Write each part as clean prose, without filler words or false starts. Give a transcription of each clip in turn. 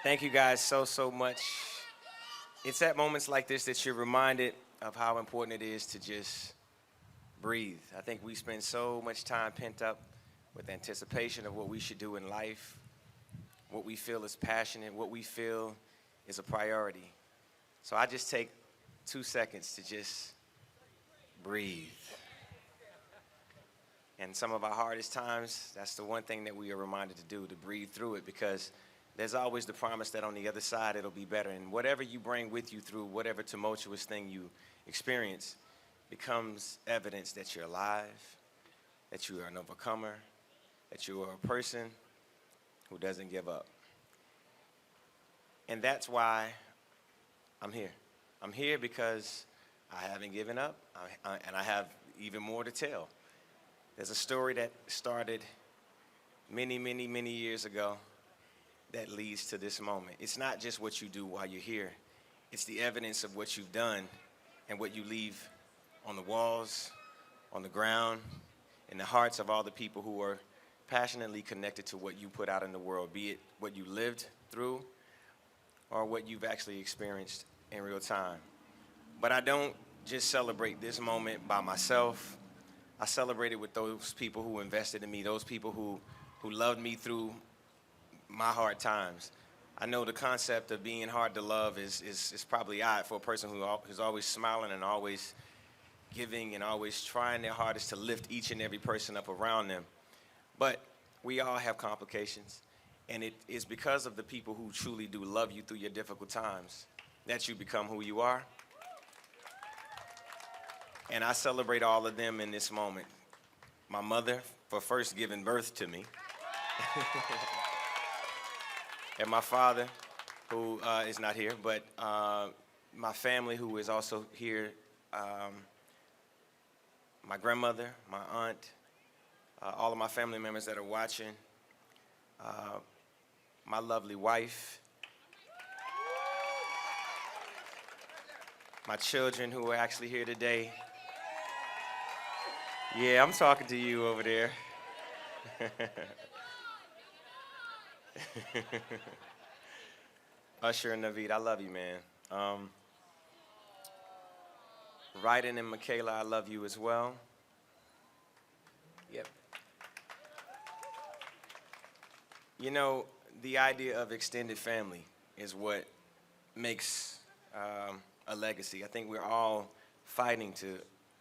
Thank you guys so much. It's at moments like this that you're reminded of how important it is to just breathe. I think we spend so much time pent up with anticipation of what we should do in life, what we feel is passionate, what we feel is a priority. So I just take 2 seconds to just breathe. And some of our hardest times, that's the one thing that we are reminded to do, to breathe through it, because there's always the promise that on the other side it'll be better. And whatever you bring with you through whatever tumultuous thing you experience becomes evidence that you're alive, that you are an overcomer, that you are a person who doesn't give up. And that's why I'm here. I'm here because I haven't given up, and I have even more to tell. There's a story that started many years ago that leads to this moment. It's not just what you do while you're here. It's the evidence of what you've done and what you leave on the walls, on the ground, in the hearts of all the people who are passionately connected to what you put out in the world, be it what you lived through or what you've actually experienced in real time. But I don't just celebrate this moment by myself. I celebrate it with those people who invested in me, those people who loved me through my hard times. I know the concept of being hard to love is probably odd for a person who's always smiling and always giving and always trying their hardest to lift each and every person up around them. But we all have complications, and it is because of the people who truly do love you through your difficult times that you become who you are. And I celebrate all of them in this moment. My mother for first giving birth to me. And my father, who is not here, but my family who is also here, my grandmother, my aunt, all of my family members that are watching, my lovely wife, my children who are actually here today. Yeah, I'm talking to you over there. Usher and Naveed, I love you, man. Ryden and Michaela, I love you as well. Yep. You know, the idea of extended family is what makes a legacy. I think we're all fighting to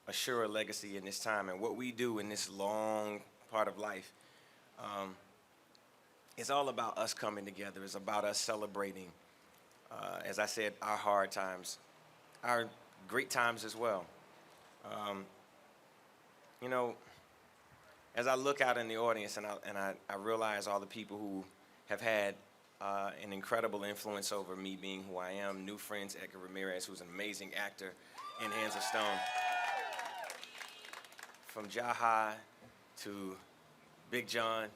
assure a legacy in this time, and what we do in this long part of life is all about us coming together. It's about us celebrating, as I said, our hard times, our great times as well. Um, you know, as I look out in the audience and I realize all the people who have had an incredible influence over me being who I am, new friends, Edgar Ramirez, who's an amazing actor in Hands of Stone, from Jaha to Big John,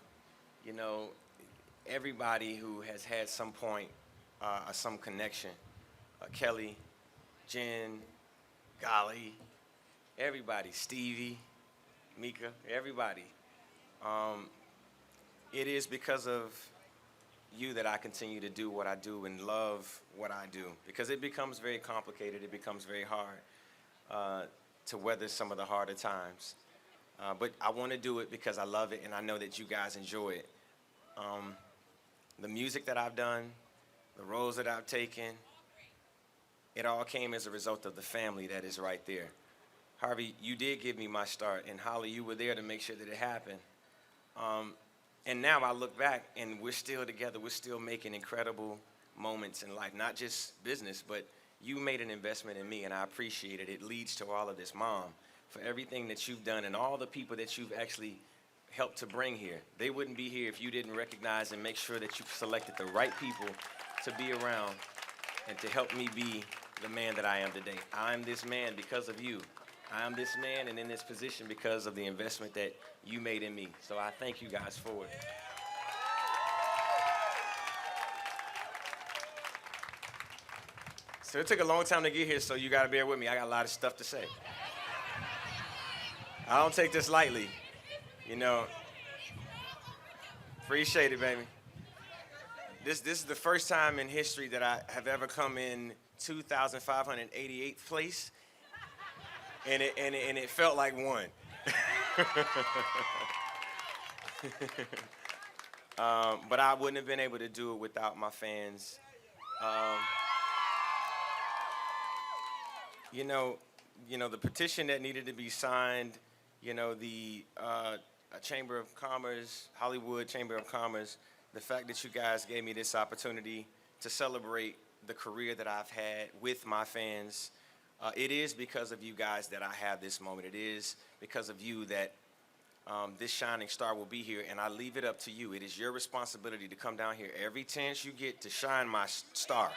you know, everybody who has had some point, some connection, Kelly, Jen, Golly, everybody, Stevie, Mika, everybody. It is because of you that I continue to do what I do and love what I do, because it becomes very complicated, it becomes very hard to weather some of the harder times. But I want to do it because I love it and I know that you guys enjoy it. The music that I've done, the roles that I've taken, it all came as a result of the family that is right there. Harvey, you did give me my start, and Holly, you were there to make sure that it happened. And now I look back and we're still together, we're still making incredible moments in life, not just business, but you made an investment in me and I appreciate it. It leads to all of this, Mom, for everything that you've done and all the people that you've actually helped to bring here. They wouldn't be here if you didn't recognize and make sure that you selected the right people to be around and to help me be the man that I am today. I'm this man because of you. I'm this man and in this position because of the investment that you made in me. So I thank you guys for it. So it took a long time to get here, so you gotta bear with me. I got a lot of stuff to say. I don't take this lightly, you know. Appreciate it, baby. This is the first time in history that I have ever come in 2,588th place, and it felt like one. But I wouldn't have been able to do it without my fans. Um, you know, the petition that needed to be signed. The Chamber of Commerce, Hollywood Chamber of Commerce. The fact that you guys gave me this opportunity to celebrate the career that I've had with my fans. It is because of you guys that I have this moment. It is because of you that this shining star will be here, and I leave it up to you. It is your responsibility to come down here every chance you get to shine my star.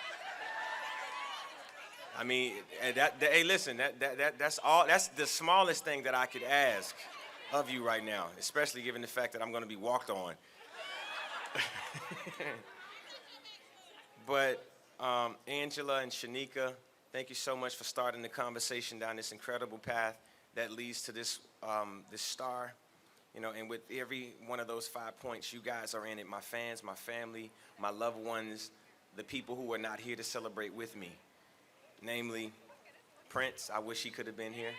I mean, hey, listen, that's all. That's the smallest thing that I could ask of you right now, especially given the fact that I'm going to be walked on. But Angela and Shanika, thank you so much for starting the conversation down this incredible path that leads to this this star. And with every one of those 5 points, you guys are in it. My fans, my family, my loved ones, the people who are not here to celebrate with me. Namely, Prince, I wish he could have been here.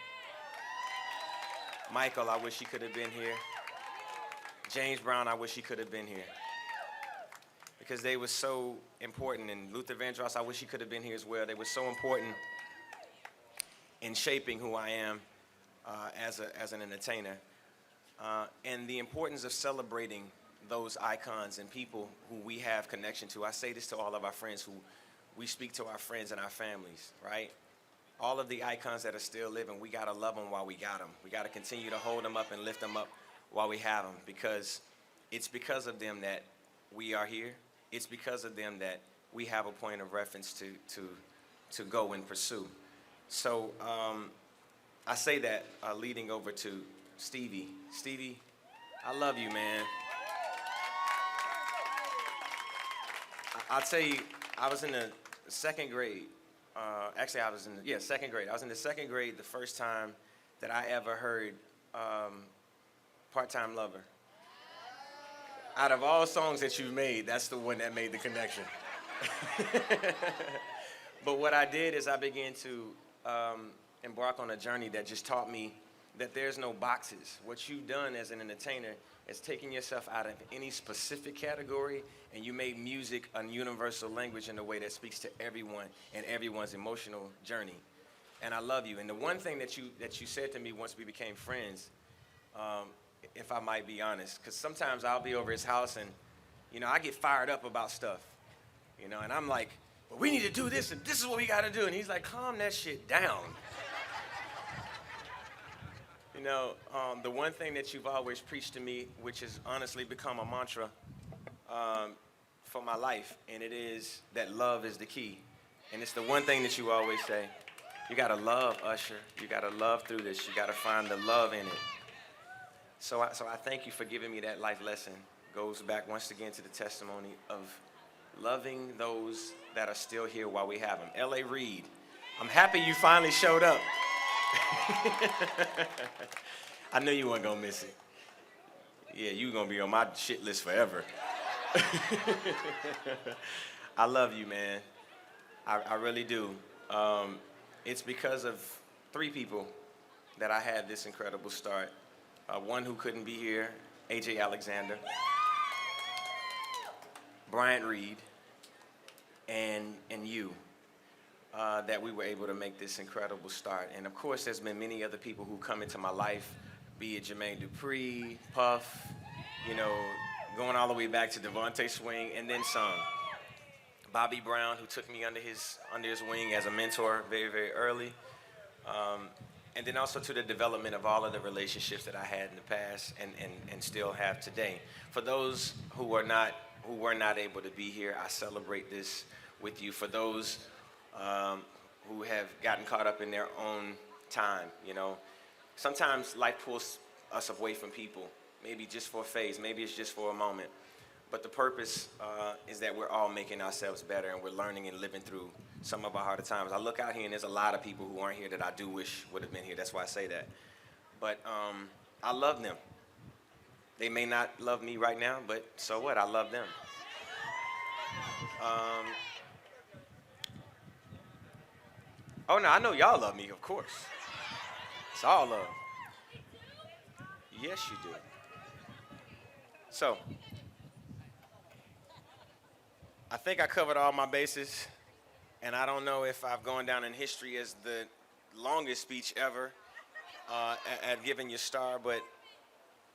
Michael, I wish he could have been here. James Brown, I wish he could have been here. Because they were so important. And Luther Vandross, I wish he could have been here as well. They were so important in shaping who I am as an entertainer. And the importance of celebrating those icons and people who we have connection to. I say this to all of our friends who we speak to our friends and our families, right? All of the icons that are still living, we gotta love them while we got them. We gotta continue to hold them up and lift them up while we have them, because it's because of them that we are here. It's because of them that we have a point of reference to go and pursue. So I say that leading over to Stevie. Stevie, I love you, man. I'll tell you, I was in the second grade. Actually, I was in the second grade. I was in the second grade the first time that I ever heard Part-Time Lover. Out of all songs that you've made, that's the one that made the connection. But what I did is I began to embark on a journey that just taught me that there's no boxes. What you've done as an entertainer is taking yourself out of any specific category, and you made music a universal language in a way that speaks to everyone and everyone's emotional journey. And I love you. And the one thing that you said to me once we became friends, if I might be honest, because sometimes I'll be over his house and, I get fired up about stuff, and I'm like, well, we need to do this, and this is what we got to do. And he's like, calm that shit down. The one thing that you've always preached to me, which has honestly become a mantra for my life, and it is that love is the key. And it's the one thing that you always say. You got to love, Usher. You got to love through this. You got to find the love in it. So I thank you for giving me that life lesson. Goes back once again to the testimony of loving those that are still here while we have them. L.A. Reid, I'm happy you finally showed up. I knew you weren't gonna miss it. Yeah, you gonna be on my shit list forever. I love you, man. I really do. It's because of 3 people that I had this incredible start. One who couldn't be here, AJ Alexander, Bryant Reed, and you. That we were able to make this incredible start. And of course, there's been many other people who come into my life, be it Jermaine Dupri, Puff, going all the way back to Devontae Swing, and then some. Bobby Brown, who took me under his wing as a mentor very, very early. And then also to the development of all of the relationships that I had in the past and still have today. For those who were not able to be here, I celebrate this with you. For those who have gotten caught up in their own time, Sometimes life pulls us away from people, maybe just for a phase, maybe it's just for a moment. But the purpose is that we're all making ourselves better, and we're learning and living through some of our harder times. I look out here and there's a lot of people who aren't here that I do wish would have been here. That's why I say that. But I love them. They may not love me right now, but so what? I love them. Um, oh no, I know y'all love me, of course. It's all love. Yes, you do. So, I think I covered all my bases, and I don't know if I've gone down in history as the longest speech ever at giving your star, but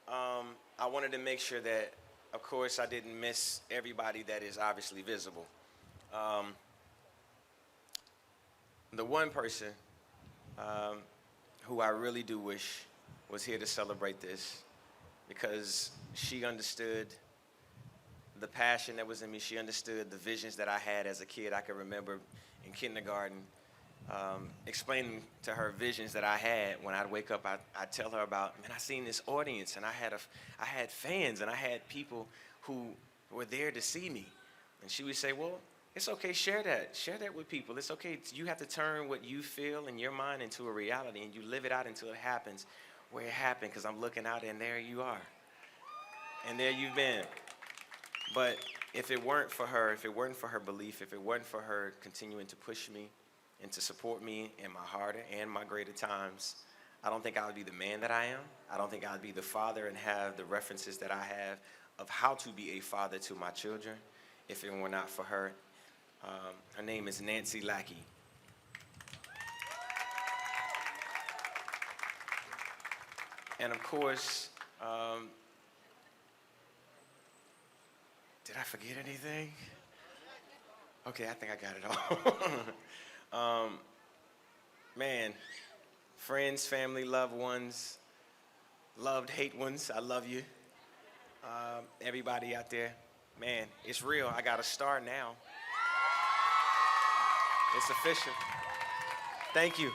I wanted to make sure that, of course, I didn't miss everybody that is obviously visible. Um, the one person um, who I really do wish was here to celebrate this because she understood the passion that was in me. She understood the visions that I had as a kid. I can remember in kindergarten explaining to her visions that I had. When I'd wake up, I'd tell her about, man, I seen this audience, and I had fans, and I had people who were there to see me. And she would say, well, it's okay, share that with people. It's okay, you have to turn what you feel in your mind into a reality, and you live it out until it happens where it happened, because I'm looking out, and there you are. And there you've been. But if it weren't for her, if it weren't for her belief, if it weren't for her continuing to push me and to support me in my harder and my greater times, I don't think I would be the man that I am. I don't think I would be the father and have the references that I have of how to be a father to my children if it were not for her. Her name is Nancy Lackey. And of course, did I forget anything? Okay, I think I got it all. Man, friends, family, loved ones, loved, hate ones, I love you. Everybody out there, man, it's real. I got a star now. It's official. Thank you.